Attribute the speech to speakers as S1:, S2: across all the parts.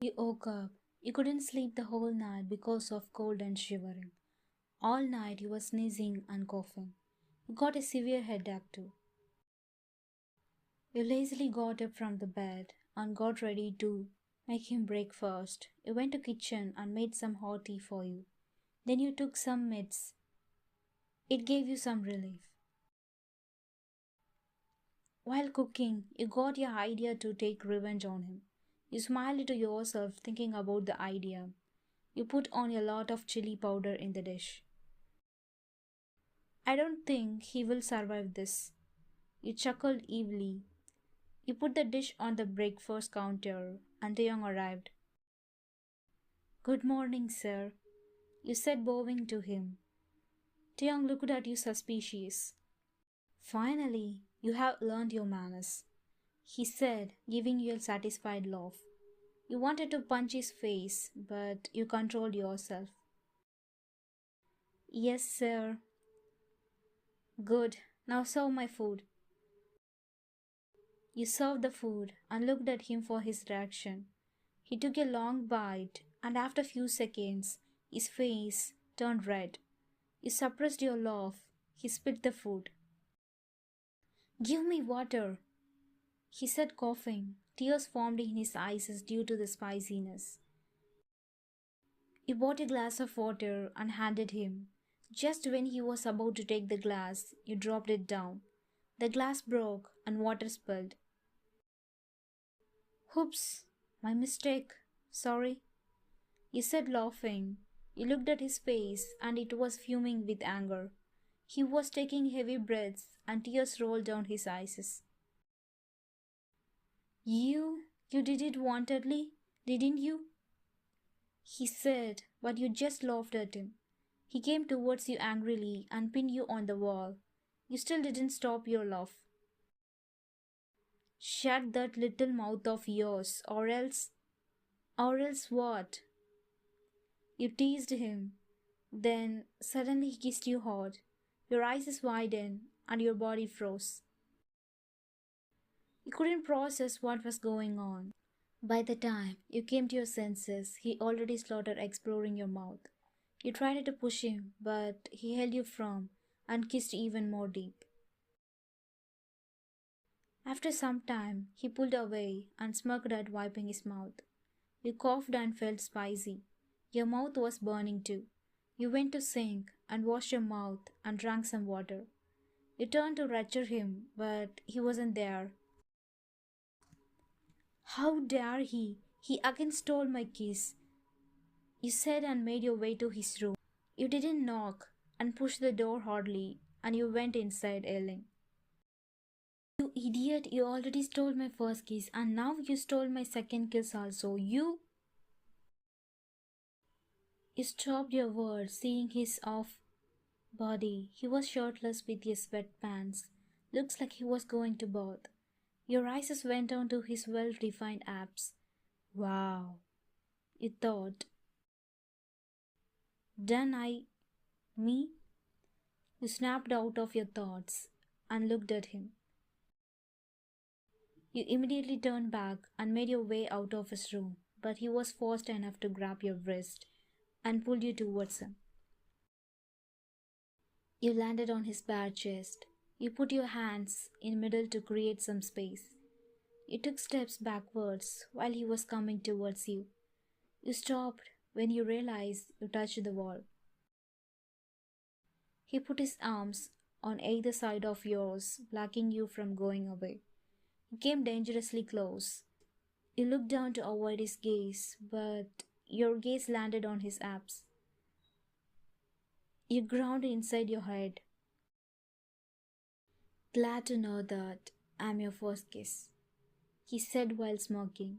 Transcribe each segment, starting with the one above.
S1: You woke up. You couldn't sleep the whole night because of cold and shivering. All night you were sneezing and coughing. You got a severe headache too. You lazily got up from the bed and got ready to make him breakfast. You went to kitchen and made some hot tea for you. Then you took some meds. It gave you some relief. While cooking, you got your idea to take revenge on him. You smiled to yourself thinking about the idea. You put on a lot of chili powder in the dish. I don't think he will survive this. You chuckled evilly. You put the dish on the breakfast counter and Taeyong arrived. Good morning, sir, you said, bowing to him. Taeyong looked at you suspicious. Finally, you have learned your manners, he said, giving you a satisfied laugh. You wanted to punch his face, but you controlled yourself. Yes, sir. Good. Now serve my food. You served the food and looked at him for his reaction. He took a long bite, and after a few seconds, his face turned red. You suppressed your laugh. He spit the food. Give me water, he said, coughing. Tears formed in his eyes due to the spiciness. You bought a glass of water and handed him. Just when he was about to take the glass, you dropped it down. The glass broke and water spilled. Oops, my mistake. Sorry, he said, laughing. You looked at his face and it was fuming with anger. He was taking heavy breaths and tears rolled down his eyes. You did it wantedly, didn't you? He said, but you just laughed at him. He came towards you angrily and pinned you on the wall. You still didn't stop your laugh. Shut that little mouth of yours, or else. Or else what? You teased him. Then suddenly he kissed you hard. Your eyes widened and your body froze. You couldn't process what was going on. By the time you came to your senses, he already started exploring your mouth. You tried to push him, but he held you firm and kissed even more deep. After some time, he pulled away and smirked at wiping his mouth. You coughed and felt spicy. Your mouth was burning too. You went to sink and washed your mouth and drank some water. You turned to lecture him, but he wasn't there. How dare he? He again stole my kiss, you said, and made your way to his room. You didn't knock and pushed the door hardly, and you went inside yelling. You idiot, you already stole my first kiss and now you stole my second kiss also. You stopped your words, seeing his off body. He was shirtless with his sweatpants. Looks like he was going to bath. Your eyes went down to his well-defined abs. Wow, you thought. Done me? You snapped out of your thoughts and looked at him. You immediately turned back and made your way out of his room, but he was fast enough to grab your wrist and pulled you towards him. You landed on his bare chest. You put your hands in middle to create some space. You took steps backwards while he was coming towards you. You stopped when you realized you touched the wall. He put his arms on either side of yours, blocking you from going away. He came dangerously close. You looked down to avoid his gaze, but your gaze landed on his abs. You ground inside your head. Glad to know that I'm your first kiss, he said while smirking.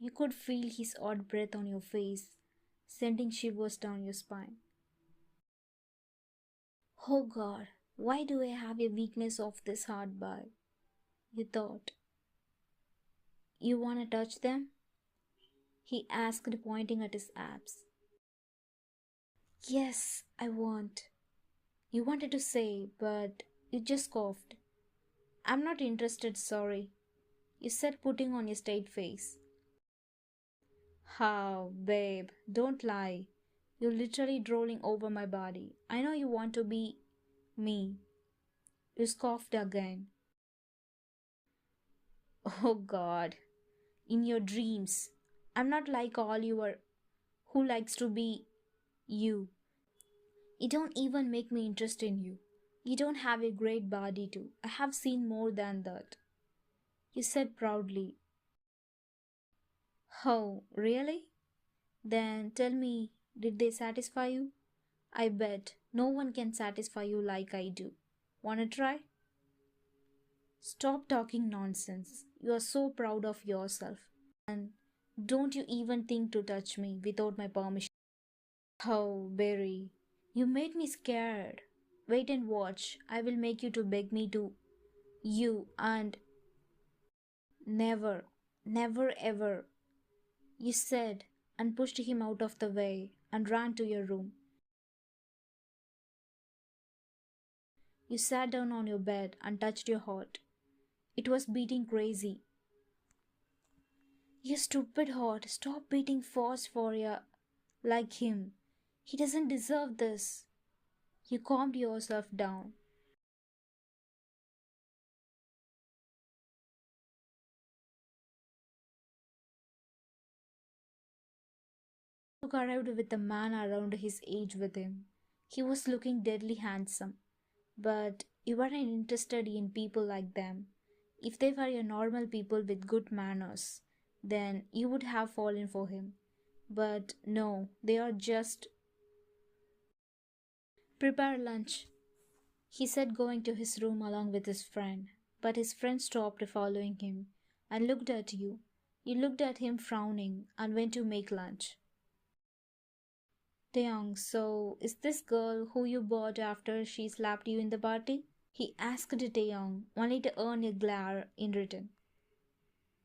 S1: You could feel his odd breath on your face, sending shivers down your spine. Oh God, why do I have a weakness of this hard boy? You thought. You wanna touch them? He asked, pointing at his abs. Yes, I want. You wanted to say, but you just coughed. I'm not interested, sorry, you said, putting on a straight face. How, babe, don't lie. You're literally drooling over my body. I know you want to be me. You scoffed again. Oh god, in your dreams. I'm not like all you are who likes to be you. You don't even make me interested in you. You don't have a great body too. I have seen more than that. You said proudly. Oh, really? Then tell me, did they satisfy you? I bet no one can satisfy you like I do. Wanna try? Stop talking nonsense. You are so proud of yourself. And don't you even think to touch me without my permission. Oh, Barry, you made me scared. Wait and watch. I will make you to beg me to you and never, never ever. You said and pushed him out of the way and ran to your room. You sat down on your bed and touched your heart. It was beating crazy. You stupid heart, stop beating fast for ya like him. He doesn't deserve this. You calmed yourself down. Luke arrived with a man around his age with him. He was looking deadly handsome, but you weren't interested in people like them. If they were your normal people with good manners, then you would have fallen for him. But no, they are just prepare lunch, he said, going to his room along with his friend. But his friend stopped following him and looked at you. You looked at him frowning and went to make lunch. Taeyong, so is this girl who you bought after she slapped you in the party? He asked Taeyong, only to earn a glare in return.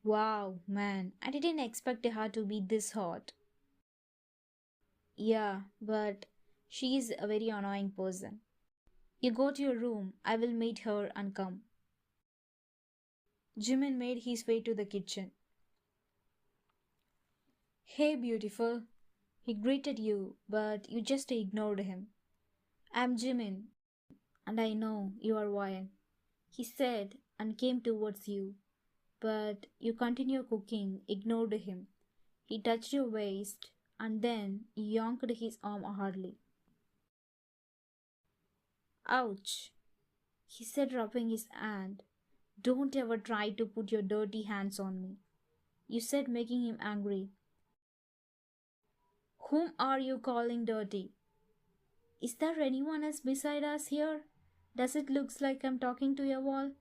S1: Wow, man, I didn't expect her to be this hot. Yeah, but she is a very annoying person. You go to your room, I will meet her and come. Jimin made his way to the kitchen. Hey, beautiful. He greeted you, but you just ignored him. I'm Jimin, and I know you are Ryan, he said and came towards you. But you continue cooking, ignored him. He touched your waist and then yonked his arm hardly. Ouch, he said, rubbing his hand. Don't ever try to put your dirty hands on me, you said, making him angry. Whom are you calling dirty? Is there anyone else beside us here? Does it looks like I'm talking to a wall?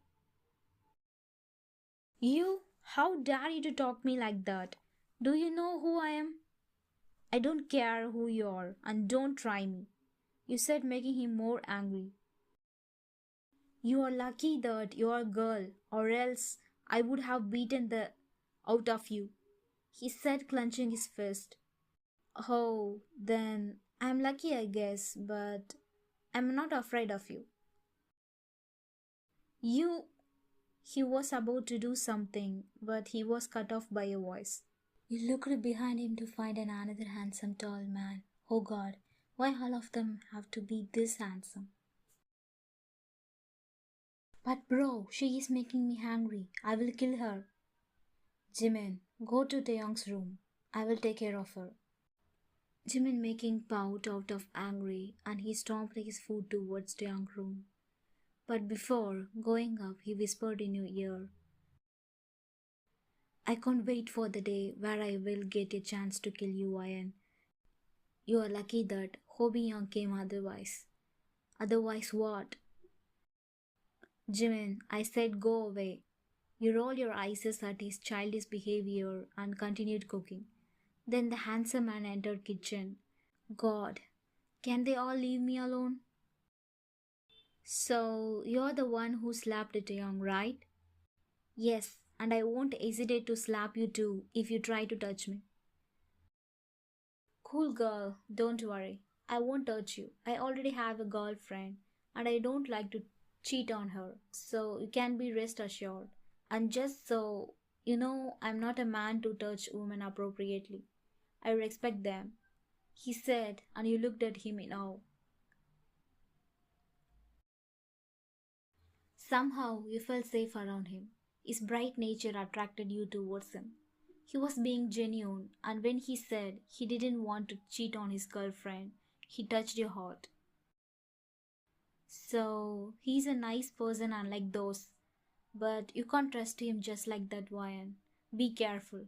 S1: You? How dare you to talk me like that? Do you know who I am? I don't care who you are, and don't try me, you said, making him more angry. You are lucky that you are a girl, or else I would have beaten the out of you, he said, clenching his fist. Oh, then I'm lucky, I guess, but I'm not afraid of you. You. He was about to do something, but he was cut off by a voice. He looked behind him to find another handsome tall man. Oh God, why all of them have to be this handsome? But bro, she is making me hungry. I will kill her. Jimin, go to Taeyong's room. I will take care of her. Jimin making pout out of angry, and he stomped his foot towards Taeyong's room. But before going up, he whispered in your ear, I can't wait for the day where I will get a chance to kill you, Ian. You are lucky that Hobie Young came otherwise. Otherwise what? Jimin, I said go away. You rolled your eyes at his childish behavior and continued cooking. Then the handsome man entered kitchen. God, can they all leave me alone? So, you're the one who slapped Taeyong, right? Yes, and I won't hesitate to slap you too if you try to touch me. Cool girl, don't worry. I won't touch you. I already have a girlfriend and I don't like to cheat on her, so you can be rest assured. And just so you know, I'm not a man to touch women appropriately. I respect them, he said, and you looked at him in awe. Somehow you felt safe around him. His bright nature attracted you towards him. He was being genuine, and when he said he didn't want to cheat on his girlfriend, he touched your heart. So, he's a nice person unlike those, but you can't trust him just like that, Ryan. Be careful.